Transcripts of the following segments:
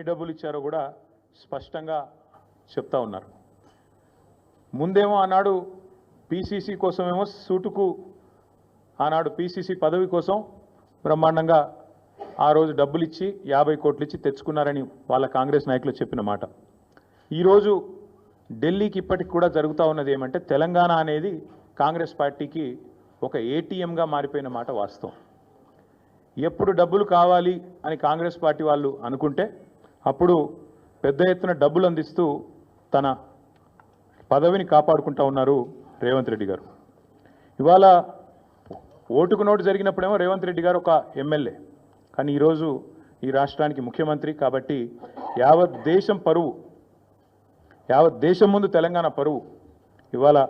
ఎన్ని డబ్బులు ఇచ్చారో కూడా స్పష్టంగా చెప్తా ఉన్నారు. ముందేమో ఆనాడు పీసీసీ కోసమేమో సూటుకు ఆనాడు పీసీసీ పదవి కోసం బ్రహ్మాండంగా ఆ రోజు డబ్బులు ఇచ్చి 50 కోట్లు ఇచ్చి తెచ్చుకున్నారని వాళ్ళ కాంగ్రెస్ నాయకులు చెప్పిన మాట. ఈరోజు ఢిల్లీకి ఇప్పటికి కూడా జరుగుతూ ఉన్నది ఏమంటే తెలంగాణ అనేది కాంగ్రెస్ పార్టీకి ఒక ఏటీఎంగా మారిపోయిన మాట వాస్తవం. ఎప్పుడు డబ్బులు కావాలి అని కాంగ్రెస్ పార్టీ వాళ్ళు అనుకుంటే అప్పుడు పెద్ద ఎత్తున డబ్బులు అందిస్తూ తన పదవిని కాపాడుకుంటూ ఉన్నారు రేవంత్ రెడ్డి గారు. ఇవాళ ఓటుకు నోటు జరిగినప్పుడేమో రేవంత్ రెడ్డి గారు ఒక ఎమ్మెల్యే, కానీ ఈరోజు ఈ రాష్ట్రానికి ముఖ్యమంత్రి కాబట్టి యావత్ దేశం పరువు, యావత్ దేశం ముందు తెలంగాణ పరువు ఇవాళ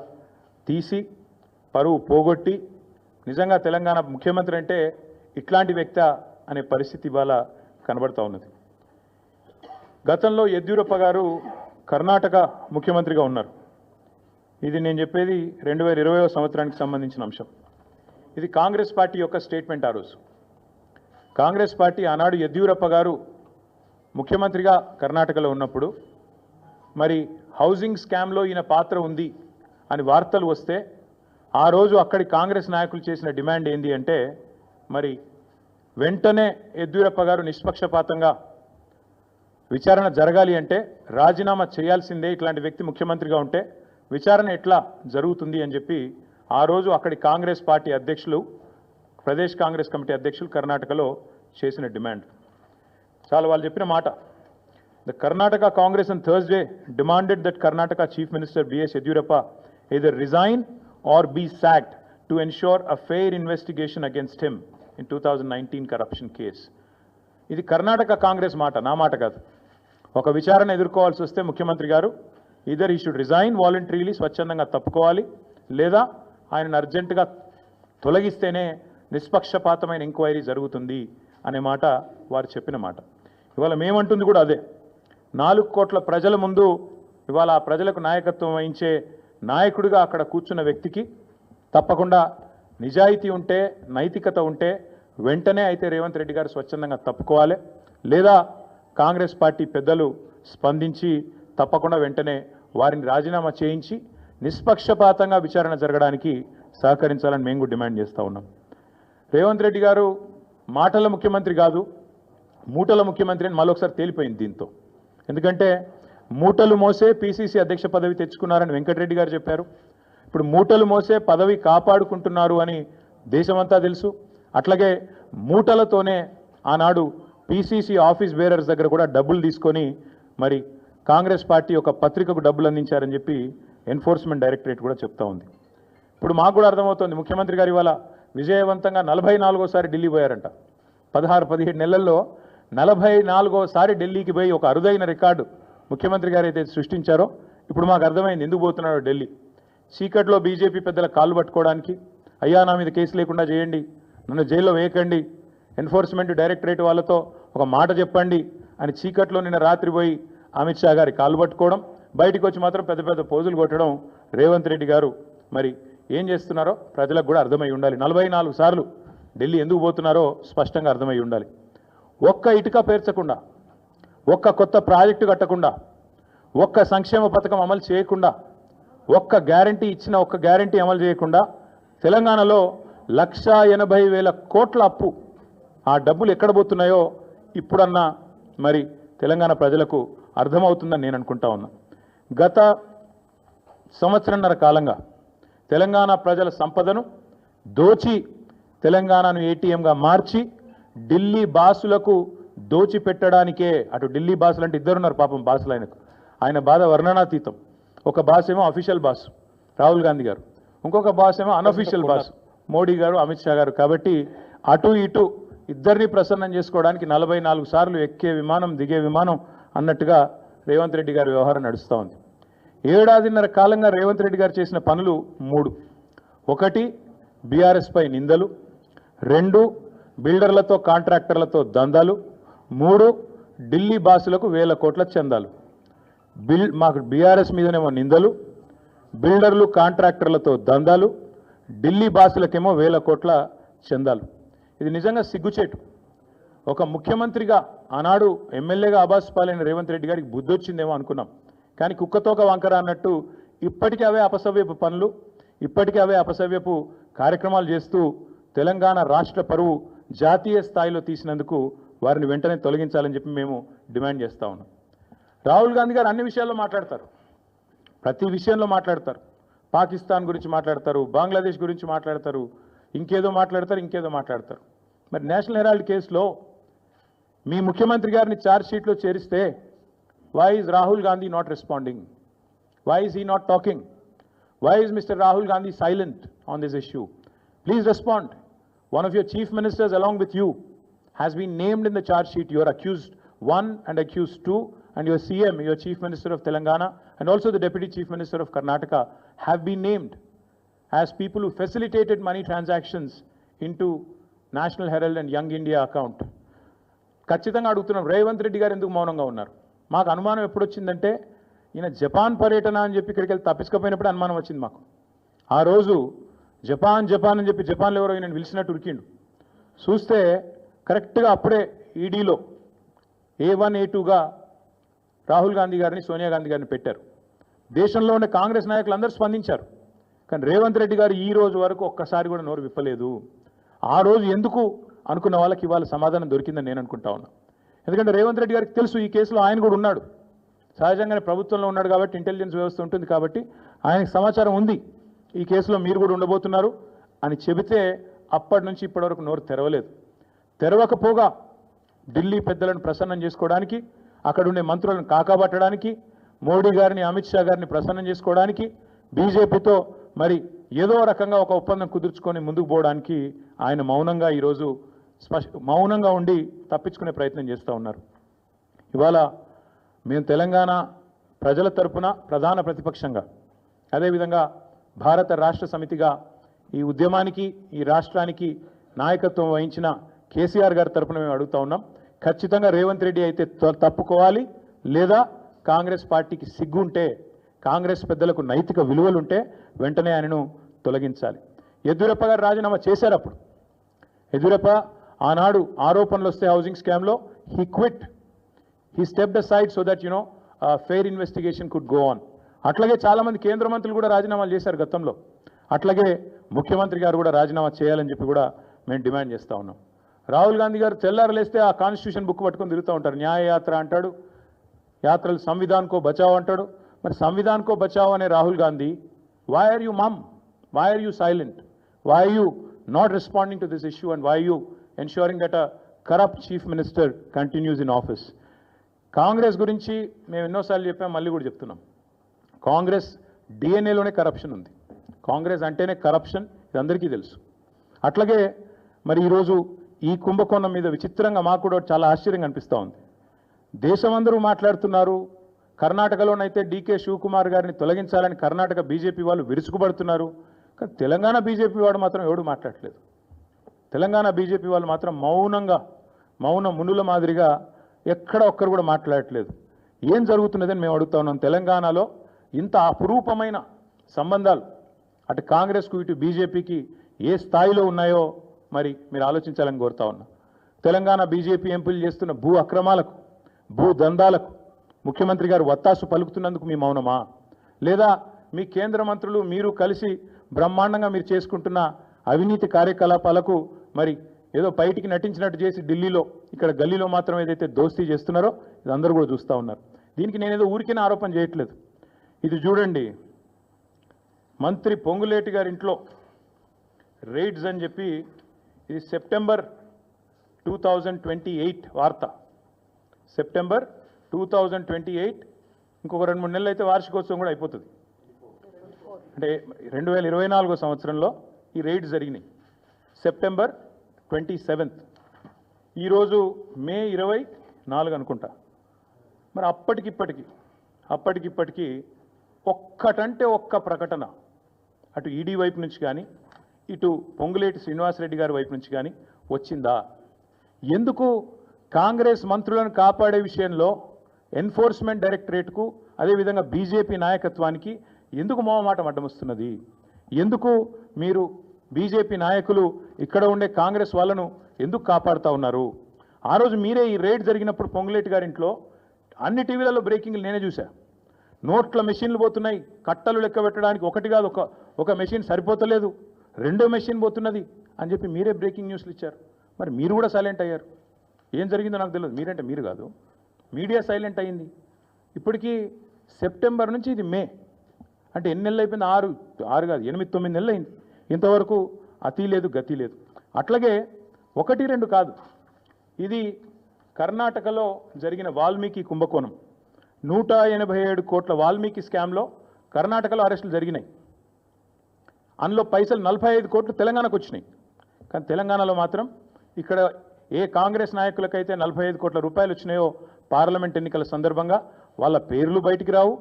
తీసి పరువు పోగొట్టి నిజంగా తెలంగాణ ముఖ్యమంత్రి అంటే ఇట్లాంటి వ్యక్తి అనే పరిస్థితి ఇవాళ కనబడుతూ ఉన్నది. గతంలో యడ్యూరప్ప గారు కర్ణాటక ముఖ్యమంత్రిగా ఉన్నారు. ఇది నేను చెప్పేది 2020వ సంవత్సరానికి సంబంధించిన అంశం. ఇది కాంగ్రెస్ పార్టీ యొక్క స్టేట్మెంట్. ఆ రోజు కాంగ్రెస్ పార్టీ ఆనాడు యడ్యూరప్ప గారు ముఖ్యమంత్రిగా కర్ణాటకలో ఉన్నప్పుడు మరి హౌసింగ్ స్కామ్లో ఈయన పాత్ర ఉంది అని వార్తలు వస్తే ఆ రోజు అక్కడి కాంగ్రెస్ నాయకులు చేసిన డిమాండ్ ఏంది అంటే మరి వెంటనే యడ్యూరప్ప గారు నిష్పక్షపాతంగా విచారణ జరగాలి అంటే రాజీనామా చేయాల్సిందే, ఇట్లాంటి వ్యక్తి ముఖ్యమంత్రిగా ఉంటే విచారణ ఎట్లా జరుగుతుంది అని చెప్పి ఆ రోజు అక్కడి కాంగ్రెస్ పార్టీ అధ్యక్షులు, ప్రదేశ్ కాంగ్రెస్ కమిటీ అధ్యక్షులు కర్ణాటకలో చేసిన డిమాండ్ చాలా వాళ్ళు చెప్పిన మాట. The Karnataka Congress on Thursday demanded that Karnataka Chief Minister B.S. Yediyurappa either resign or be sacked to ensure a fair investigation against him in 2019 corruption case. ఇది కర్ణాటక కాంగ్రెస్ మాట, నా మాట కాదు. ఒక విచారణ ఎదుర్కోవాల్సి వస్తే ముఖ్యమంత్రి గారు ఈదర్ ఈ షుడ్ రిజైన్ వాలంటరీలీ, స్వచ్ఛందంగా తప్పుకోవాలి, లేదా ఆయనను అర్జెంటుగా తొలగిస్తేనే నిష్పక్షపాతమైన ఎంక్వైరీ జరుగుతుంది అనే మాట వారు చెప్పిన మాట. ఇవాళ మేమంటుంది కూడా అదే. 4 కోట్ల ప్రజల ముందు ఇవాళ ఆ ప్రజలకు నాయకత్వం వహించే నాయకుడిగా అక్కడ కూర్చున్న వ్యక్తికి తప్పకుండా నిజాయితీ ఉంటే, నైతికత ఉంటే వెంటనే అయితే రేవంత్ రెడ్డి గారు స్వచ్ఛందంగా తప్పుకోవాలి, లేదా కాంగ్రెస్ పార్టీ పెద్దలు స్పందించి తప్పకుండా వెంటనే వారిని రాజీనామా చేయించి నిష్పక్షపాతంగా విచారణ జరగడానికి సహకరించాలని మేము కూడా డిమాండ్ చేస్తూ ఉన్నాం. రేవంత్ రెడ్డి గారు మాటల ముఖ్యమంత్రి కాదు, మూటల ముఖ్యమంత్రి అని మళ్ళొకసారి తేలిపోయింది దీంతో. ఎందుకంటే మూటలు మోసే పీసీసీ అధ్యక్ష పదవి తెచ్చుకున్నారని వెంకటరెడ్డి గారు చెప్పారు. ఇప్పుడు మూటలు మోసే పదవి కాపాడుకుంటున్నారు అని దేశమంతా తెలుసు. అట్లాగే మూటలతోనే ఆనాడు పీసీసీ ఆఫీస్ బేరర్స్ దగ్గర కూడా డబ్బులు తీసుకొని మరి కాంగ్రెస్ పార్టీ ఒక పత్రికకు డబ్బులు అందించారని చెప్పి ఎన్ఫోర్స్మెంట్ డైరెక్టరేట్ కూడా చెప్తా ఉంది. ఇప్పుడు మాకు కూడా అర్థమవుతుంది, ముఖ్యమంత్రి గారు ఇవాళ విజయవంతంగా 44వసారి ఢిల్లీ పోయారంట. 16-17 నెలల్లో 44వసారి ఢిల్లీకి పోయి ఒక అరుదైన రికార్డు ముఖ్యమంత్రి గారు అయితే సృష్టించారో ఇప్పుడు మాకు అర్థమైంది ఎందుకు పోతున్నాడో ఢిల్లీ. చీకట్లో బీజేపీ పెద్దల కాళ్ళు పట్టుకోవడానికి, అయ్యా నా మీద కేసు లేకుండా చేయండి, నన్ను జైల్లో వేయకండి, ఎన్ఫోర్స్మెంట్ డైరెక్టరేట్ వాళ్ళతో ఒక మాట చెప్పండి అని చీకట్లో నిన్న రాత్రి పోయి అమిత్ షా గారి కాళ్ళు పట్టుకోవడం, బయటికి వచ్చి మాత్రం పెద్ద పెద్ద పోజులు కొట్టడం రేవంత్ రెడ్డి గారు మరి ఏం చేస్తున్నారో ప్రజలకు కూడా అర్థమై ఉండాలి. 44 సార్లు ఢిల్లీ ఎందుకు పోతున్నారో స్పష్టంగా అర్థమై ఉండాలి. ఒక్క ఇటుక పేర్చకుండా, ఒక్క కొత్త ప్రాజెక్టు కట్టకుండా, ఒక్క సంక్షేమ పథకం అమలు చేయకుండా, ఒక్క గ్యారంటీ ఇచ్చిన ఒక్క గ్యారంటీ అమలు చేయకుండా తెలంగాణలో 1,80,000 కోట్ల అప్పు, ఆ డబ్బులు ఎక్కడ పోతున్నాయో ఇప్పుడన్నా మరి తెలంగాణ ప్రజలకు అర్థమవుతుందని నేను అనుకుంటా ఉన్నా. గత సంవత్సరన్నర కాలంగా తెలంగాణ ప్రజల సంపదను దోచి తెలంగాణను ఏటీఎంగా మార్చి ఢిల్లీ బాసులకు దోచిపెట్టడానికే, అటు ఢిల్లీ బాసులు అంటే ఇద్దరున్నారు పాపం బాసులు, ఆయన బాధ వర్ణనాతీతం. ఒక బాస్ ఏమో అఫీషియల్ బాస్ రాహుల్ గాంధీ గారు, ఇంకొక బాస్ ఏమో అన్అఫీషియల్ బాస్ మోడీ గారు, అమిత్ షా గారు. కాబట్టి అటు ఇటు ఇద్దరిని ప్రసన్నం చేసుకోవడానికి 44 సార్లు ఎక్కే విమానం దిగే విమానం అన్నట్టుగా రేవంత్ రెడ్డి గారి వ్యవహారం నడుస్తూ ఉంది. 7.5 కాలంగా రేవంత్ రెడ్డి గారు చేసిన పనులు 3. 1 బీఆర్ఎస్ పై నిందలు, 2 బిల్డర్లతో కాంట్రాక్టర్లతో దందాలు, 3 ఢిల్లీ బాసులకు 1000 కోట్ల చందాలు. మాకు బీఆర్ఎస్ మీదనేమో నిందలు, బిల్డర్లు కాంట్రాక్టర్లతో దందాలు, ఢిల్లీ బాసులకేమో 1000 కోట్ల చందాలు. ఇది నిజంగా సిగ్గుచేటు. ఒక ముఖ్యమంత్రిగా ఆనాడు ఎమ్మెల్యేగా అబాస్పాలైన రేవంత్ రెడ్డి గారికి బుద్ధి వచ్చిందేమో అనుకున్నాం. కానీ కుక్కతోక వంకర అన్నట్టు ఇప్పటికీ అవే అపసవ్యపు పనులు, ఇప్పటికీ అవే అపసవ్యపు కార్యక్రమాలు చేస్తూ తెలంగాణ రాష్ట్ర పరువు జాతీయ స్థాయిలో తీసినందుకు వారిని వెంటనే తొలగించాలని చెప్పి మేము డిమాండ్ చేస్తూ ఉన్నాం. రాహుల్ గాంధీ గారు అన్ని విషయాల్లో మాట్లాడతారు, ప్రతి విషయంలో మాట్లాడతారు. పాకిస్తాన్ గురించి మాట్లాడతారు, బంగ్లాదేశ్ గురించి మాట్లాడతారు, ఇంకేదో మాట్లాడతారు. మరి నేషనల్ హెరాల్డ్ కేసులో మీ ముఖ్యమంత్రి గారిని ఛార్జ్ షీట్లో చేరిస్తే why is Rahul Gandhi not responding? Why is he not talking? Why is mister Rahul Gandhi silent on this issue? Please respond. One of your chief ministers along with you has been named in the charge sheet. You are accused 1 and accused 2, and your CM, your chief minister of Telangana, and also the deputy chief minister of Karnataka have been named as people who facilitated money transactions into National Herald and Young India account. ఖచ్చితంగా అడుగుతున్నాం, రేవంత్ రెడ్డి గారు ఎందుకు మౌనంగా ఉన్నారు? మాకు అనుమానం ఎప్పుడు వచ్చిందంటే ఈయన జపాన్ పర్యటన అని చెప్పి ఇక్కడికి వెళ్ళి తప్పించుకపోయినప్పుడు అనుమానం వచ్చింది మాకు. ఆ రోజు జపాన్ అని చెప్పి జపాన్లో ఎవరో నేను పిలిచినట్టు ఉరికిండు. చూస్తే కరెక్ట్గా అప్పుడే ఈడీలో A1 A2గా రాహుల్ గాంధీ గారిని, సోనియా గాంధీ గారిని పెట్టారు. దేశంలో ఉన్న కాంగ్రెస్ నాయకులు అందరూ స్పందించారు. కానీ రేవంత్ రెడ్డి గారు ఈ రోజు వరకు ఒక్కసారి కూడా నోరు విప్పలేదు. ఆ రోజు ఎందుకు అనుకున్న వాళ్ళకి ఇవాళ సమాధానం దొరికిందని నేను అనుకుంటా ఉన్నా. ఎందుకంటే రేవంత్ రెడ్డి గారికి తెలుసు ఈ కేసులో ఆయన కూడా ఉన్నాడు. సహజంగానే ప్రభుత్వంలో ఉన్నాడు కాబట్టి, ఇంటెలిజెన్స్ వ్యవస్థ ఉంటుంది కాబట్టి ఆయనకు సమాచారం ఉంది, ఈ కేసులో మీరు కూడా ఉండబోతున్నారు అని చెబితే అప్పటి నుంచి ఇప్పటివరకు నోరు తెరవలేదు. తెరవకపోగా ఢిల్లీ పెద్దలను ప్రసన్నం చేసుకోవడానికి, అక్కడుండే మంత్రులను కాకాబట్టడానికి, మోడీ గారిని, అమిత్ షా గారిని ప్రసన్నం చేసుకోవడానికి, బీజేపీతో మరి ఏదో రకంగా ఒక ఒప్పందం కుదుర్చుకొని ముందుకు పోవడానికి ఆయన మౌనంగా ఈరోజు మౌనంగా ఉండి తప్పించుకునే ప్రయత్నం చేస్తూ ఉన్నారు. ఇవాళ మేము తెలంగాణ ప్రజల తరపున ప్రధాన ప్రతిపక్షంగా, అదేవిధంగా భారత రాష్ట్ర సమితిగా ఈ ఉద్యమానికి, ఈ రాష్ట్రానికి నాయకత్వం వహించిన కేసీఆర్ గారి తరపున మేము అడుగుతా ఉన్నాం. ఖచ్చితంగా రేవంత్ రెడ్డి అయితే తప్పుకోవాలి, లేదా కాంగ్రెస్ పార్టీకి సిగ్గుంటే, కాంగ్రెస్ పెద్దలకు నైతిక విలువలుంటే వెంటనే ఆయనను తొలగించాలి. యడ్యూరప్ప గారు రాజీనామా చేశారు. అప్పుడు యడ్యూరప్ప ఆనాడు ఆరోపణలు వస్తే హౌసింగ్ స్కామ్లో he quit, he stepped aside so that fair investigation could go on. అట్లాగే చాలామంది కేంద్ర మంత్రులు కూడా రాజీనామాలు చేశారు గతంలో. అట్లాగే ముఖ్యమంత్రి గారు కూడా రాజీనామా చేయాలని చెప్పి కూడా మేము డిమాండ్ చేస్తూ ఉన్నాం. రాహుల్ గాంధీ గారు తెల్లారలేస్తే ఆ కాన్స్టిట్యూషన్ బుక్ పట్టుకొని తిరుగుతూ ఉంటారు. న్యాయ యాత్ర అంటాడు, యాత్రలు సంవిధాన్కో బచావ్ అంటాడు. మరి సంవిధాన్కో బచావ్ అనే Rahul Gandhi, why are you mum? Why are you silent? Why are you not responding to this issue and why you ensuring that a corrupt chief minister continues in office? Congress గురించి మేము ఎన్నోసార్లు చెప్పాం, మళ్ళీ కూడా చెప్తున్నాం. కాంగ్రెస్ డిఎన్ఏలోనే కరప్షన్ ఉంది. కాంగ్రెస్ అంటేనే కరప్షన్, ఇది అందరికీ తెలుసు. అట్లాగే మరి ఈరోజు ఈ కుంభకోణం మీద విచిత్రంగా మాకు కూడా చాలా ఆశ్చర్యంగా అనిపిస్తూ ఉంది. దేశమందరూ మాట్లాడుతున్నారు. కర్ణాటకలోనైతే డీకే శివకుమార్ గారిని తొలగించాలని కర్ణాటక బీజేపీ వాళ్ళు విరుచుకుపడుతున్నారు. కానీ తెలంగాణ బీజేపీ వాడు మాత్రం ఎవడు మాట్లాడలేదు. తెలంగాణ బీజేపీ వాళ్ళు మాత్రం మౌన మునుల మాదిరిగా ఎక్కడ ఒక్కరు కూడా మాట్లాడట్లేదు. ఏం జరుగుతున్నదని మేము అడుగుతా ఉన్నాం. తెలంగాణలో ఇంత అపురూపమైన సంబంధాలు అటు కాంగ్రెస్కు ఇటు బీజేపీకి ఏ స్థాయిలో ఉన్నాయో మరి మీరు ఆలోచించాలని కోరుతా ఉన్నా. తెలంగాణ బీజేపీ ఎంపీలు చేస్తున్న భూ అక్రమాలకు, భూ దందాలకు ముఖ్యమంత్రి గారు వత్తాసు పలుకుతున్నందుకు మీ మౌనమా? లేదా మీ కేంద్ర మంత్రులు మీరు కలిసి బ్రహ్మాండంగా మీరు చేసుకుంటున్న అవినీతి కార్యకలాపాలకు మరి ఏదో బయటికి నటించినట్టు చేసి ఢిల్లీలో, ఇక్కడ గల్లీలో మాత్రం ఏదైతే దోస్తీ చేస్తున్నారో ఇది అందరూ కూడా చూస్తూ ఉన్నారు. దీనికి నేనేదో ఊరికే ఆరోపణ చేయట్లేదు. ఇది చూడండి, మంత్రి పొంగులేటి గారి ఇంట్లో రైడ్స్ అని చెప్పి, ఇది సెప్టెంబర్ 2028 వార్త. సెప్టెంబర్ 2028, ఇంకొక 2-3 నెలలు అయితే వార్షికోత్సవం కూడా అయిపోతుంది. అంటే 2024 సంవత్సరంలో ఈ రైడ్స్ జరిగినాయి. సెప్టెంబర్ 27, ఈరోజు మే 24 అనుకుంటా. మరి అప్పటికిప్పటికీ ఒక్కటంటే ఒక్క ప్రకటన అటు ఈడీ వైపు నుంచి కానీ, ఇటు పొంగులేటి శ్రీనివాసరెడ్డి గారి వైపు నుంచి కానీ వచ్చిందా? ఎందుకు కాంగ్రెస్ మంత్రులను కాపాడే విషయంలో ఎన్ఫోర్స్మెంట్ డైరెక్టరేట్కు, అదేవిధంగా బీజేపీ నాయకత్వానికి ఎందుకు మోహమాటం అడ్డమొస్తున్నది? ఎందుకు మీరు బీజేపీ నాయకులు ఇక్కడ ఉండే కాంగ్రెస్ వాళ్ళను ఎందుకు కాపాడుతూ ఉన్నారు? ఆ రోజు మీరే ఈ రేడ్ జరిగినప్పుడు పొంగులేటి గారింట్లో అన్ని టీవీలలో బ్రేకింగ్లు నేనే చూసా. నోట్ల మెషిన్లు పోతున్నాయి, కట్టలు లెక్క పెట్టడానికి ఒకటి కాదు ఒక మెషిన్ సరిపోతలేదు, రెండో మెషిన్ పోతున్నది అని చెప్పి మీరే బ్రేకింగ్ న్యూస్లు ఇచ్చారు. మరి మీరు కూడా సైలెంట్ అయ్యారు. ఏం జరిగిందో నాకు తెలియదు. మీరంటే మీరు కాదు, మీడియా సైలెంట్ అయింది. ఇప్పటికీ సెప్టెంబర్ నుంచి ఇది మే అంటే ఎన్ని నెలలు అయిపోయింది? 6 కాదు 8-9 నెలలు అయింది. ఇంతవరకు అతి లేదు గతి లేదు. అట్లాగే 1-2 కాదు, ఇది కర్ణాటకలో జరిగిన వాల్మీకి కుంభకోణం 187 కోట్ల వాల్మీకి స్కామ్లో కర్ణాటకలో అరెస్టులు జరిగినాయి. అందులో పైసలు 45 కోట్లు తెలంగాణకు వచ్చినాయి. కానీ తెలంగాణలో మాత్రం ఇక్కడ ఏ కాంగ్రెస్ నాయకులకైతే 45 కోట్ల రూపాయలు వచ్చినాయో పార్లమెంట్ ఎన్నికల సందర్భంగా వాళ్ళ పేర్లు బయటికి రావు,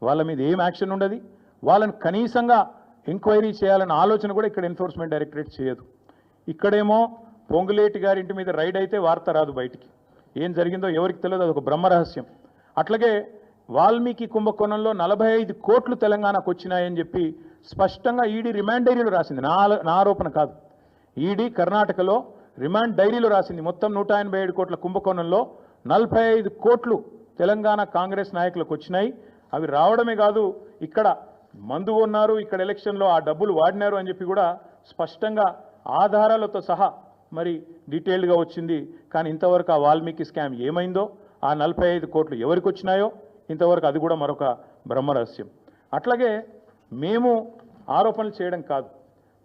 వాళ్ళ మీద ఏం యాక్షన్ ఉండదు, వాళ్ళని కనీసంగా ఎంక్వైరీ చేయాలన్న ఆలోచన కూడా ఇక్కడ ఎన్ఫోర్స్మెంట్ డైరెక్టరేట్ చేయదు. ఇక్కడేమో పొంగులేటి గారి ఇంటి మీద రైడ్ అయితే వార్త రాదు బయటికి, ఏం జరిగిందో ఎవరికి తెలియదు, అదొక బ్రహ్మరహస్యం. అట్లాగే వాల్మీకి కుంభకోణంలో 45 కోట్లు తెలంగాణకు వచ్చినాయని చెప్పి స్పష్టంగా ఈడీ రిమాండ్ డైరీలో రాసింది. నా ఆరోపణ కాదు, ఈడీ కర్ణాటకలో రిమాండ్ డైరీలో రాసింది. మొత్తం 187 కోట్ల కుంభకోణంలో 45 కోట్లు తెలంగాణ కాంగ్రెస్ నాయకులకు వచ్చినాయి. అవి రావడమే కాదు, ఇక్కడ మందు ఉన్నారు, ఇక్కడ ఎలక్షన్లో ఆ డబ్బులు వాడినారు అని చెప్పి కూడా స్పష్టంగా ఆధారాలతో సహా మరి డీటెయిల్డ్గా వచ్చింది. కానీ ఇంతవరకు ఆ వాల్మీకి స్కామ్ ఏమైందో, ఆ 45 కోట్లు ఎవరికి వచ్చినాయో ఇంతవరకు అది కూడా మరొక బ్రహ్మరహస్యం. అట్లాగే మేము ఆరోపణలు చేయడం కాదు,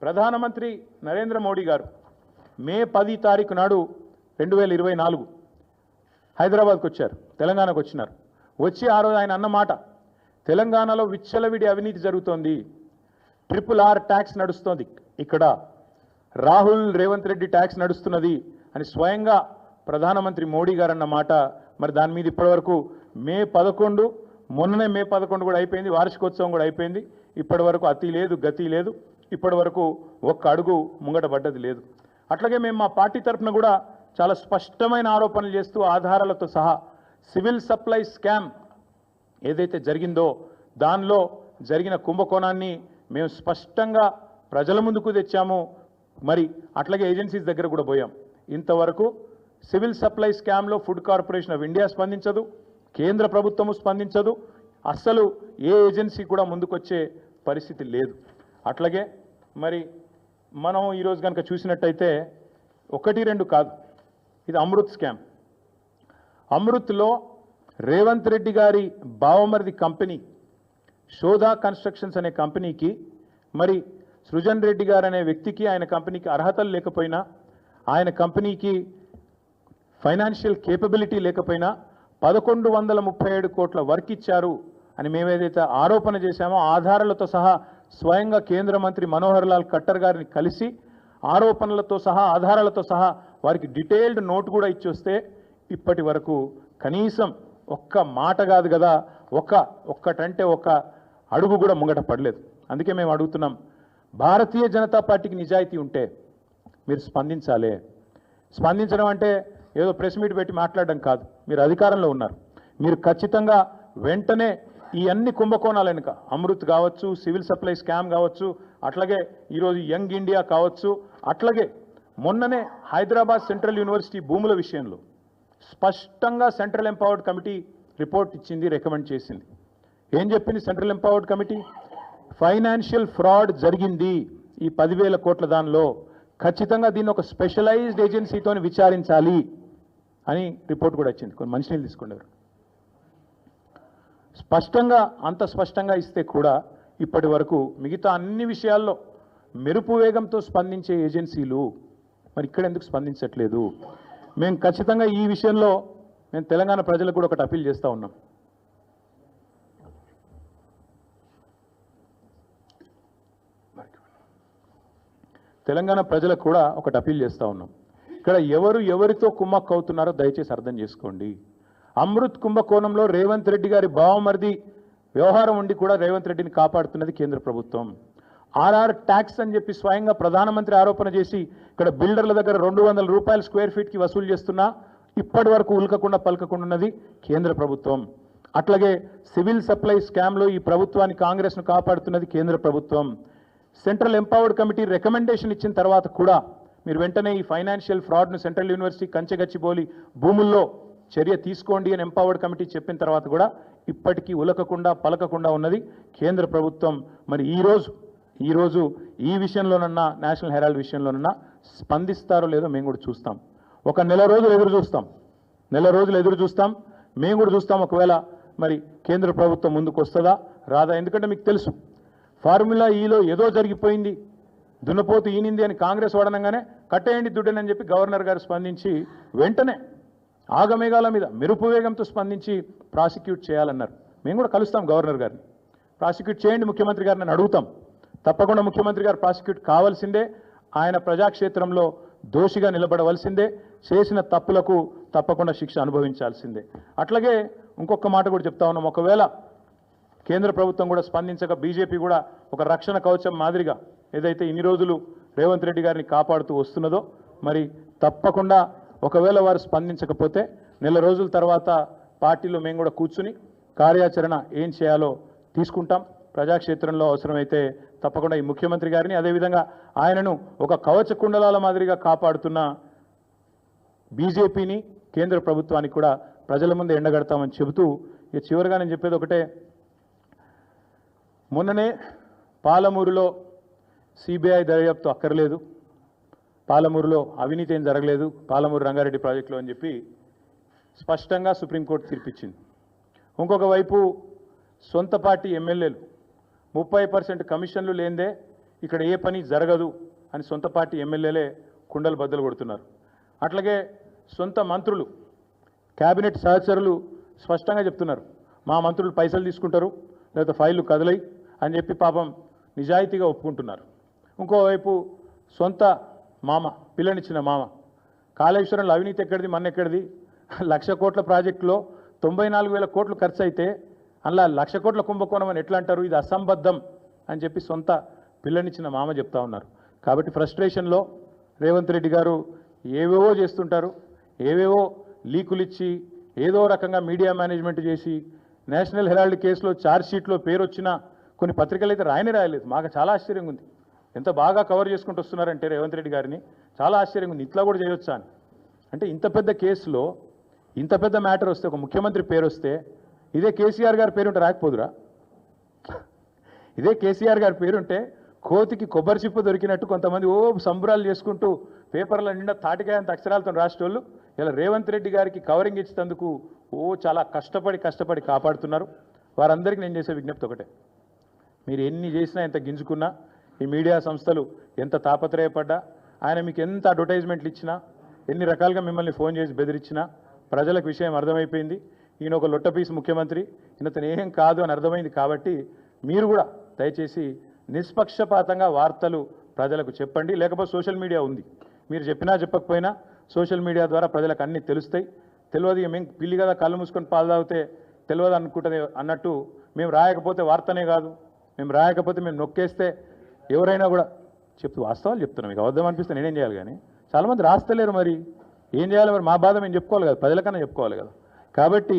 ప్రధానమంత్రి నరేంద్ర మోడీ గారు మే 10 తారీఖు నాడు 2024 హైదరాబాద్కు వచ్చారు, తెలంగాణకు వచ్చినారు. వచ్చి ఆ రోజు ఆయన అన్నమాట, తెలంగాణలో విచ్చలవిడి అవినీతి జరుగుతోంది, RRR ట్యాక్స్ నడుస్తోంది, ఇక్కడ రాహుల్ రేవంత్ రెడ్డి ట్యాక్స్ నడుస్తున్నది అని స్వయంగా ప్రధానమంత్రి మోడీ గారు అన్నమాట. మరి దాని మీద ఇప్పటివరకు మే 11 మొన్ననే మే 11 కూడా అయిపోయింది, వార్షికోత్సవం కూడా అయిపోయింది. ఇప్పటి వరకు అతి లేదు గతి లేదు, ఇప్పటి వరకు ఒక్క అడుగు ముంగట పడ్డది లేదు. అట్లాగే మేము మా పార్టీ తరఫున కూడా చాలా స్పష్టమైన ఆరోపణలు చేస్తూ ఆధారాలతో సహా సివిల్ సప్లై స్కామ్ ఏదైతే జరిగిందో దానిలో జరిగిన కుంభకోణాన్ని మేము స్పష్టంగా ప్రజల ముందుకు తెచ్చాము. మరి అట్లాగే ఏజెన్సీస్ దగ్గర కూడా పోయాం. ఇంతవరకు సివిల్ సప్లై స్కామ్లో ఫుడ్ కార్పొరేషన్ ఆఫ్ ఇండియా స్పందించదు, కేంద్ర ప్రభుత్వము స్పందించదు, అస్సలు ఏ ఏజెన్సీ కూడా ముందుకొచ్చే పరిస్థితి లేదు. అట్లాగే మరి మనం ఈరోజు కనుక చూసినట్టయితే 1-2 కాదు, ఇది అమృత్ స్కామ్. అమృత్లో రేవంత్ రెడ్డి గారి బావమరిది కంపెనీ శోధా కన్స్ట్రక్షన్స్ అనే కంపెనీకి మరి సృజన్ రెడ్డి గారు అనే వ్యక్తికి ఆయన కంపెనీకి అర్హతలు లేకపోయినా, ఆయన కంపెనీకి ఫైనాన్షియల్ కేపబిలిటీ లేకపోయినా 1137 కోట్ల వర్క్ ఇచ్చారు అని మేమేదైతే ఆరోపణ చేశామో ఆధారాలతో సహా స్వయంగా కేంద్ర మంత్రి మనోహర్ లాల్ ఖట్టర్ గారిని కలిసి ఆరోపణలతో సహా ఆధారాలతో సహా వారికి డీటెయిల్డ్ నోట్ కూడా ఇచ్చొస్తే ఇప్పటి వరకు కనీసం ఒక్క మాట కాదు కదా, ఒక్కటంటే ఒక్క అడుగు కూడా ముంగట పడలేదు. అందుకే మేము అడుగుతున్నాం, భారతీయ జనతా పార్టీకి నిజాయితీ ఉంటే మీరు స్పందించాలి. స్పందించడం అంటే ఏదో ప్రెస్ మీట్ పెట్టి మాట్లాడడం కాదు. మీరు అధికారంలో ఉన్నారు, మీరు ఖచ్చితంగా వెంటనే ఈ అన్ని కుంభకోణాలు వెనుక అమృత్ కావచ్చు, సివిల్ సప్లై స్కామ్ కావచ్చు, అట్లాగే ఈరోజు యంగ్ ఇండియా కావచ్చు, అట్లాగే మొన్ననే హైదరాబాద్ సెంట్రల్ యూనివర్సిటీ భూముల విషయంలో స్పష్టంగా సెంట్రల్ ఎంపవర్డ్ కమిటీ రిపోర్ట్ ఇచ్చింది, రికమెండ్ చేసింది. ఏం చెప్పింది central empowered committee? Financial fraud జరిగింది ఈ 10,000 కోట్ల దానిలో, ఖచ్చితంగా దీన్ని ఒక స్పెషలైజ్డ్ ఏజెన్సీతో విచారించాలి అని రిపోర్ట్ కూడా వచ్చింది. కొన్ని మంచినీళ్ళు తీసుకునేవారు. స్పష్టంగా అంత స్పష్టంగా ఇస్తే కూడా ఇప్పటి వరకు మిగతా అన్ని విషయాల్లో మెరుపు వేగంతో స్పందించే ఏజెన్సీలు మరి ఇక్కడ ఎందుకు స్పందించట్లేదు? మేము ఖచ్చితంగా ఈ విషయంలో మేము తెలంగాణ ప్రజలకు కూడా ఒకటి అప్పీల్ చేస్తూ ఉన్నాం. తెలంగాణ ప్రజలకు కూడా ఒకటి అప్పీల్ చేస్తూ ఉన్నాం. ఇక్కడ ఎవరితో కుమ్మక్కు అవుతున్నారో దయచేసి అర్థం చేసుకోండి. అమృత్ కుంభకోణంలో రేవంత్ రెడ్డి గారి బావమరిది వ్యవహారం ఉండి కూడా రేవంత్ రెడ్డిని కాపాడుతున్నది కేంద్ర ప్రభుత్వం. RR ట్యాక్స్ అని చెప్పి స్వయంగా ప్రధానమంత్రి ఆరోపణ చేసి ఇక్కడ బిల్డర్ల దగ్గర 200 రూపాయలు స్క్వేర్ ఫీట్కి వసూలు చేస్తున్నా ఇప్పటి వరకు ఉల్కకుండా పలకకుండా ఉన్నది కేంద్ర ప్రభుత్వం. అట్లాగే సివిల్ సప్లై స్కామ్లో ఈ ప్రభుత్వాన్ని కాంగ్రెస్ను కాపాడుతున్నది కేంద్ర ప్రభుత్వం. సెంట్రల్ ఎంపవర్డ్ కమిటీ రికమెండేషన్ ఇచ్చిన తర్వాత కూడా మీరు వెంటనే ఈ ఫైనాన్షియల్ ఫ్రాడ్ను సెంట్రల్ యూనివర్సిటీ కంచెగచ్చిబౌలి భూముల్లో చర్య తీసుకోండి అని ఎంపవర్డ్ కమిటీ చెప్పిన తర్వాత కూడా ఇప్పటికీ ఉలకకుండా పలకకుండా ఉన్నది కేంద్ర ప్రభుత్వం. మరి ఈరోజు ఈ విషయంలోనన్నా నేషనల్ హెరాల్డ్ విషయంలోనన్నా స్పందిస్తారో లేదో మేము కూడా చూస్తాం. ఒక నెల రోజులు ఎదురు చూస్తాం. మేము కూడా చూస్తాం ఒకవేళ మరి కేంద్ర ప్రభుత్వం ముందుకు వస్తుందా రాదా. ఎందుకంటే మీకు తెలుసు ఫార్ములా ఈలో ఏదో జరిగిపోయింది, దున్నపోతు ఈనింది అని కాంగ్రెస్ వాడనంగానే కట్టేయండి దుడ్డని చెప్పి గవర్నర్ గారు స్పందించి వెంటనే ఆగమేఘాల మీద మెరుపు వేగంతో స్పందించి ప్రాసిక్యూట్ చేయాలన్నారు. మేము కూడా కలుస్తాం గవర్నర్ గారిని, ప్రాసిక్యూట్ చేయండి ముఖ్యమంత్రి గారిని అని అడుగుతాం. తప్పకుండా ముఖ్యమంత్రి గారు ప్రాసిక్యూట్ కావాల్సిందే, ఆయన ప్రజాక్షేత్రంలో దోషిగా నిలబడవలసిందే, చేసిన తప్పులకు తప్పకుండా శిక్ష అనుభవించాల్సిందే. అట్లాగే ఇంకొక మాట కూడా చెప్తా ఉన్నాం, ఒకవేళ కేంద్ర ప్రభుత్వం కూడా స్పందించక బీజేపీ కూడా ఒక రక్షణ కవచం మాదిరిగా ఏదైతే ఇన్ని రోజులు రేవంత్ రెడ్డి గారిని కాపాడుతూ వస్తున్నదో మరి తప్పకుండా ఒకవేళ వారు స్పందించకపోతే నెల రోజుల తర్వాత పార్టీలో మేము కూడా కూర్చుని కార్యాచరణ ఏం చేయాలో తీసుకుంటాం. ప్రజాక్షేత్రంలో అవసరమైతే తప్పకుండా ఈ ముఖ్యమంత్రి గారిని అదేవిధంగా ఆయనను ఒక కవచ కుండలాల మాదిరిగా కాపాడుతున్న బీజేపీని కేంద్ర ప్రభుత్వానికి కూడా ప్రజల ముందు ఎండగడతామని చెబుతూ ఇక చివరిగా నేను చెప్పేది ఒకటే, మొన్ననే పాలమూరులో సిబిఐ దర్యాప్తు అక్కర్లేదు, పాలమూరులో అవినీతి ఏం జరగలేదు పాలమూరు రంగారెడ్డి ప్రాజెక్టులో అని చెప్పి స్పష్టంగా సుప్రీంకోర్టు తీర్పిచ్చింది. ఇంకొక వైపు సొంత పార్టీ ఎమ్మెల్యేలు 30% కమిషన్లు లేందే ఇక్కడ ఏ పని జరగదు అని సొంత పార్టీ ఎమ్మెల్యేలే కుండలు బద్దలు కొడుతున్నారు. అట్లాగే సొంత మంత్రులు క్యాబినెట్ సహచరులు స్పష్టంగా చెప్తున్నారు, మా మంత్రులు పైసలు తీసుకుంటారు లేదా ఫైళ్ళు కదలై అని చెప్పి పాపం నిజాయితీగా ఒప్పుకుంటున్నారు. ఇంకోవైపు సొంత మామ పిల్లనిచ్చిన మామ కాళేశ్వరంలో అవినీతి ఎక్కడిది మన్నెక్కడిది, 1,00,000 కోట్ల ప్రాజెక్టులో 94,000 కోట్లు ఖర్చు అయితే అలా 1,00,000 కోట్ల కుంభకోణం అని ఎట్లా అంటారు, ఇది అసంబద్ధం అని చెప్పి సొంత పిల్లనిచ్చిన మామ చెప్తా ఉన్నారు. కాబట్టి ఫ్రస్ట్రేషన్లో రేవంత్ రెడ్డి గారు ఏవేవో చేస్తుంటారు, ఏవేవో లీకులు ఇచ్చి ఏదో రకంగా మీడియా మేనేజ్మెంట్ చేసి నేషనల్ హెరాల్డ్ కేసులో ఛార్జ్షీట్లో పేరు వచ్చిన కొన్ని పత్రికలు అయితే రాయలేదు. మాకు చాలా ఆశ్చర్యంగా ఉంది, ఎంత బాగా కవర్ చేసుకుంటూ వస్తున్నారంటే రేవంత్ రెడ్డి గారిని చాలా ఆశ్చర్యంగా ఉంది, ఇట్లా కూడా చేయొచ్చా అని. అంటే ఇంత పెద్ద కేసులో ఇంత పెద్ద మ్యాటర్ వస్తే ఒక ముఖ్యమంత్రి పేరు వస్తే ఇదే కేసీఆర్ గారి పేరుంటే రాకపోదురా, ఇదే కేసీఆర్ గారి పేరుంటే కోతికి కొబ్బరి చిప్పు దొరికినట్టు కొంతమంది సంబరాలు చేసుకుంటూ పేపర్ల నిండా తాటికాయంత అక్షరాలతో రాసేటోళ్ళు ఇలా రేవంత్ రెడ్డి గారికి కవరింగ్ ఇచ్చేందుకు చాలా కష్టపడి కాపాడుతున్నారు. వారందరికీ నేను చేసే విజ్ఞప్తి ఒకటే, మీరు ఎన్ని చేసినా ఎంత గింజుకున్నా ఈ మీడియా సంస్థలు ఎంత తాపత్రయపడ్డా ఆయన మీకు ఎంత అడ్వర్టైజ్మెంట్లు ఇచ్చినా ఎన్ని రకాలుగా మిమ్మల్ని ఫోన్ చేసి బెదిరించినా ప్రజలకు విషయం అర్థమైపోయింది. ఈయన ఒక లొట్టపీసు ముఖ్యమంత్రి, ఈయనతను ఏం కాదు అని అర్థమైంది. కాబట్టి మీరు కూడా దయచేసి నిష్పక్షపాతంగా వార్తలు ప్రజలకు చెప్పండి. లేకపోతే సోషల్ మీడియా ఉంది, మీరు చెప్పినా చెప్పకపోయినా సోషల్ మీడియా ద్వారా ప్రజలకు అన్నీ తెలుస్తాయి. తెలియదు ఇక మేము పిల్లి కదా కళ్ళు మూసుకొని పాలు తాగితే తెలియదు అనుకుంటుంది అన్నట్టు మేము రాయకపోతే వార్తనే కాదు, మేము రాయకపోతే మేము నొక్కేస్తే ఎవరైనా కూడా వాస్తవాలు చెప్తున్నాం. మీకు అబద్ధం అనిపిస్తే నేనేం చేయాలి, కానీ చాలామంది రాస్తలేరు. మరి ఏం చేయాలి, మరి మా బాధ మేము చెప్పుకోవాలి కదా, ప్రజలకన్నా చెప్పుకోవాలి కదా. కాబట్టి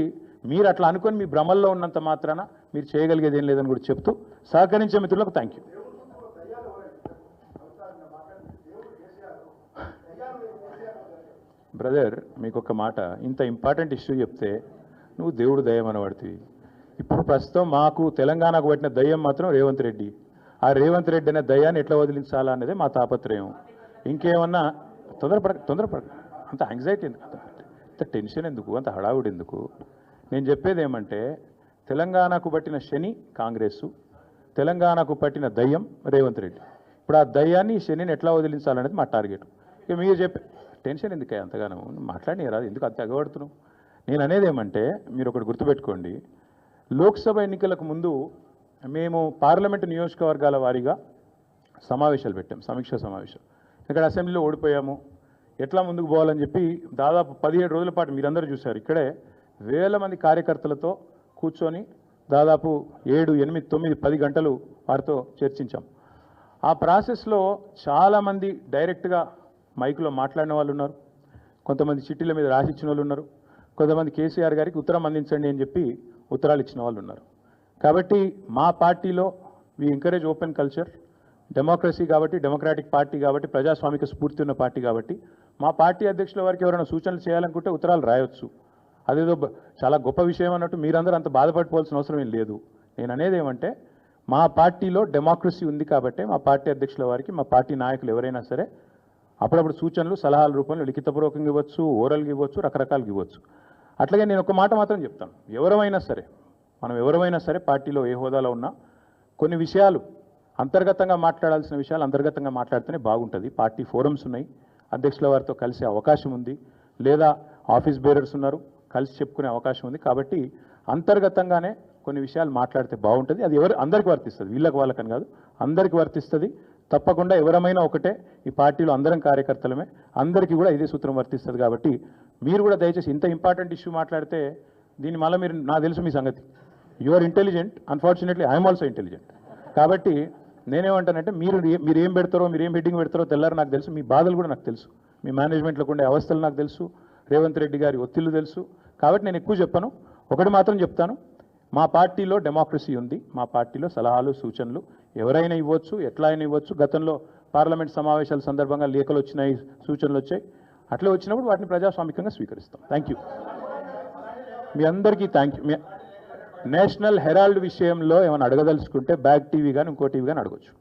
మీరు అట్లా అనుకొని మీ భ్రమల్లో ఉన్నంత మాత్రాన మీరు చేయగలిగేది ఏం లేదని కూడా చెప్తూ సహకరించే మిత్రులకు థ్యాంక్ యూ. బ్రదర్ మీకు ఒక మాట, ఇంత ఇంపార్టెంట్ ఇష్యూ చెప్తే నువ్వు దేవుడు దయ్యం అనబడుతుంది. ఇప్పుడు ప్రస్తుతం మాకు తెలంగాణకు పట్టిన దయ్యం మాత్రం రేవంత్ రెడ్డి. ఆ రేవంత్ రెడ్డి అనే దయ్యాన్ని ఎట్లా వదిలించాలా అనేది మా తాపత్రయం. ఇంకేమన్నా తొందరపడ అంత యాంగ్జైటీ ఎందుకు, అంత టెన్షన్ ఎందుకు, అంత హడావుడి ఎందుకు? నేను చెప్పేది ఏమంటే తెలంగాణకు పట్టిన శని కాంగ్రెసు, తెలంగాణకు పట్టిన దయ్యం రేవంత్ రెడ్డి. ఇప్పుడు ఆ దయ్యాన్ని శనిని ఎట్లా వదిలించాలనేది మా టార్గెట్. ఇక మీరు చెప్పే టెన్షన్ ఎందుకే అంతగానో మాట్లాడి రాదు, ఎందుకు అంత ఎగబడుతున్నావు? నేను అనేది ఏమంటే మీరు ఒకటి గుర్తుపెట్టుకోండి, లోక్సభ ఎన్నికలకు ముందు మేము పార్లమెంటు నియోజకవర్గాల వారీగా సమావేశాలు పెట్టాం, సమీక్షా సమావేశం. ఇక్కడ అసెంబ్లీలో ఓడిపోయాము, ఎట్లా ముందుకు పోవాలని చెప్పి దాదాపు 17 రోజుల పాటు మీరందరూ చూశారు. ఇక్కడే వేల మంది కార్యకర్తలతో కూర్చొని దాదాపు 7, 8, 9, 10 గంటలు వారితో చర్చించాం. ఆ ప్రాసెస్లో చాలామంది డైరెక్ట్గా మైక్లో మాట్లాడిన వాళ్ళు ఉన్నారు, కొంతమంది చిట్టీల మీద రాసిచ్చిన వాళ్ళు ఉన్నారు, కొంతమంది కేసీఆర్ గారికి ఉత్తరం అందించండి అని చెప్పి ఉత్తరాలు ఇచ్చిన వాళ్ళు ఉన్నారు. కాబట్టి మా పార్టీలో we encourage open culture, democracy కాబట్టి, డెమోక్రాటిక్ పార్టీ కాబట్టి, ప్రజాస్వామిక స్ఫూర్తి ఉన్న పార్టీ కాబట్టి మా పార్టీ అధ్యక్షుల వారికి ఎవరైనా సూచనలు చేయాలనుకుంటే ఉత్తరాలు రాయొచ్చు. అదేదో చాలా గొప్ప విషయం అన్నట్టు మీరందరూ అంత బాధపడిపోవాల్సిన అవసరం ఏం లేదు. నేను అనేది ఏమంటే మా పార్టీలో డెమోక్రసీ ఉంది కాబట్టి మా పార్టీ అధ్యక్షుల వారికి మా పార్టీ నాయకులు ఎవరైనా సరే అప్పుడప్పుడు సూచనలు సలహాల రూపంలో లిఖితపూర్వకంగా ఇవ్వచ్చు, ఓరల్గా ఇవ్వచ్చు, రకరకాలుగా ఇవ్వచ్చు. అట్లాగే నేను ఒక మాట మాత్రం చెప్తాను, ఎవరైనా సరే మనం ఎవరైనా సరే పార్టీలో ఏ హోదాలో ఉన్నా కొన్ని విషయాలు అంతర్గతంగా మాట్లాడాల్సిన విషయాలు అంతర్గతంగా మాట్లాడితేనే బాగుంటుంది. పార్టీ ఫోరమ్స్ ఉన్నాయి, అధ్యక్షుల వారితో కలిసే అవకాశం ఉంది, లేదా ఆఫీస్ బేరర్స్ ఉన్నారు, కలిసి చెప్పుకునే అవకాశం ఉంది. కాబట్టి అంతర్గతంగానే కొన్ని విషయాలు మాట్లాడితే బాగుంటుంది. అది అందరికీ వర్తిస్తుంది, వీళ్ళకి వాళ్ళకని కాదు, అందరికీ వర్తిస్తుంది. తప్పకుండా ఎవరమైనా ఒకటే, ఈ పార్టీలో అందరం కార్యకర్తలమే, అందరికీ కూడా ఇదే సూత్రం వర్తిస్తుంది. కాబట్టి మీరు కూడా దయచేసి ఇంత ఇంపార్టెంట్ ఇష్యూ మాట్లాడితే దీన్ని మళ్ళీ మీరు, నాకు తెలుసు మీ సంగతి, you are intelligent, unfortunately I'm also intelligent. కాబట్టి నేనేమంటానంటే మీరు ఏం పెడతారో, మీరు ఏం హెడ్డింగ్ పెడతారో తెల్లారు నాకు తెలుసు, మీ బాధలు కూడా నాకు తెలుసు, మీ మేనేజ్మెంట్లో ఉండే అవస్థలు నాకు తెలుసు, రేవంత్ రెడ్డి గారి ఒత్తిళ్లు తెలుసు. కాబట్టి నేను ఎక్కువ చెప్పను, ఒకటి మాత్రం చెప్తాను, మా పార్టీలో డెమోక్రసీ ఉంది, మా పార్టీలో సలహాలు సూచనలు ఎవరైనా ఇవ్వచ్చు, ఎట్లా అయినా ఇవ్వచ్చు. గతంలో పార్లమెంట్ సమావేశాల సందర్భంగా లేఖలు వచ్చినాయి, సూచనలు వచ్చాయి, అట్లా వచ్చినప్పుడు వాటిని ప్రజాస్వామికంగా స్వీకరిస్తాం. థ్యాంక్ యూ, మీ అందరికీ థ్యాంక్ యూ. నేషనల్ హెరాల్డ్ విషయంలో ఏమైనా అడగదలుచుకుంటే బ్యాక్ టీవీ కానీ ఇంకో టీవీ కానీ అడగచ్చు.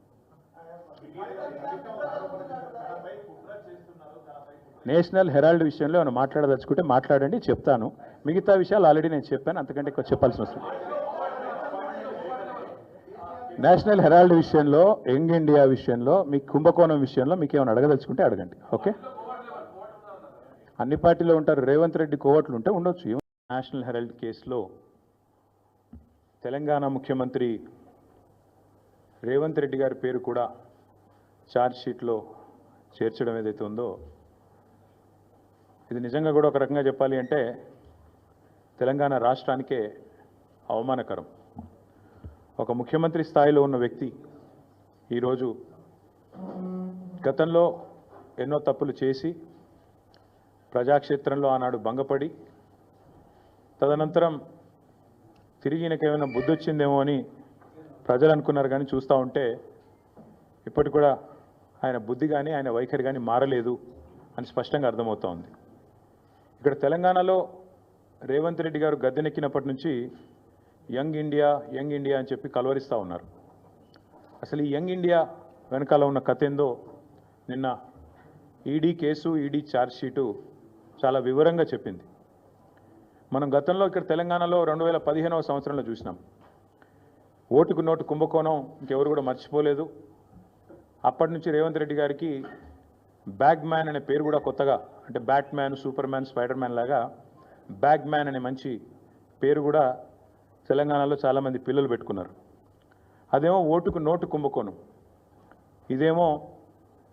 నేషనల్ హెరాల్డ్ విషయంలో ఏమైనా మాట్లాడదలుచుకుంటే మాట్లాడండి, చెప్తాను. మిగతా విషయాలు ఆల్రెడీ నేను చెప్పాను, అంతకంటే ఎక్కువ చెప్పాల్సిన అవసరం. నేషనల్ హెరాల్డ్ విషయంలో, యంగ్ ఇండియా విషయంలో, మీ కుంభకోణం విషయంలో మీకు ఏమైనా అడగదలుచుకుంటే అడగండి. ఓకే, అన్ని పార్టీలో ఉంటారు, రేవంత్ రెడ్డి కోవట్లు ఉంటే ఉండొచ్చు. నేషనల్ హెరాల్డ్ కేసులో తెలంగాణ ముఖ్యమంత్రి రేవంత్ రెడ్డి గారి పేరు కూడా ఛార్జ్ షీట్లో చేర్చడం ఏదైతే ఉందో, ఇది నిజంగా కూడా ఒక రకంగా చెప్పాలి అంటే తెలంగాణ రాష్ట్రానికే అవమానకరం. ఒక ముఖ్యమంత్రి స్థాయిలో ఉన్న వ్యక్తి ఈరోజు గతంలో ఎన్నో తప్పులు చేసి ప్రజాక్షేత్రంలో ఆనాడు భంగపడి తదనంతరం తిరిగి ఈయనకేమైనా బుద్ధి వచ్చిందేమో అని ప్రజలు అనుకున్నారు. కానీ చూస్తూ ఉంటే ఇప్పటికి కూడా ఆయన బుద్ధి కానీ ఆయన వైఖరి కానీ మారలేదు అని స్పష్టంగా అర్థమవుతూ ఉంది. ఇక్కడ తెలంగాణలో రేవంత్ రెడ్డి గారు గద్దెనెక్కినప్పటి నుంచి యంగ్ ఇండియా అని చెప్పి కలవరిస్తూ ఉన్నారు. అసలు ఈ యంగ్ ఇండియా వెనకాల ఉన్న కథ ఏందో నిన్న ED case, ED charge sheet చాలా వివరంగా చెప్పింది. మనం గతంలో ఇక్కడ తెలంగాణలో 2015వ సంవత్సరంలో చూసినాం. ఓటుకు నోటు కుంభకోణం ఇంకెవరు కూడా మర్చిపోలేదు. అప్పటి నుంచి రేవంత్ రెడ్డి గారికి బ్యాగ్ మ్యాన్ అనే పేరు కూడా కొత్తగా, అంటే bat man, super man, spider man లాగా బ్యాగ్ మ్యాన్ అనే మంచి పేరు కూడా తెలంగాణలో చాలామంది పిల్లలు పెట్టుకున్నారు. అదేమో ఓటుకు నోటు కుంభకోణం, ఇదేమో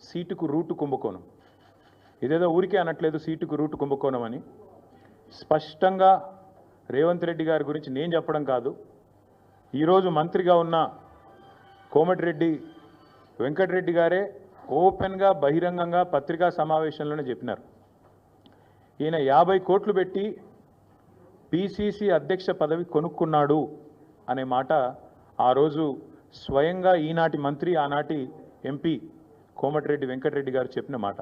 సీటుకు రూటు కుంభకోణం. ఇదేదో ఊరికే అనట్లేదు సీటుకు రూటు కుంభకోణం అని. స్పష్టంగా రేవంత్ రెడ్డి గారి గురించి నేను చెప్పడం కాదు, ఈరోజు మంత్రిగా ఉన్న కోమటిరెడ్డి వెంకటరెడ్డి గారే ఓపెన్గా బహిరంగంగా పత్రికా సమావేశంలోనే చెప్పినారు. ఈయన 50 కోట్లు పెట్టి పిసిసి అధ్యక్ష పదవి కొనుక్కున్నాడు అనే మాట ఆ రోజు స్వయంగా ఈనాటి మంత్రి, ఆనాటి ఎంపీ కోమటిరెడ్డి వెంకటరెడ్డి గారు చెప్పిన మాట.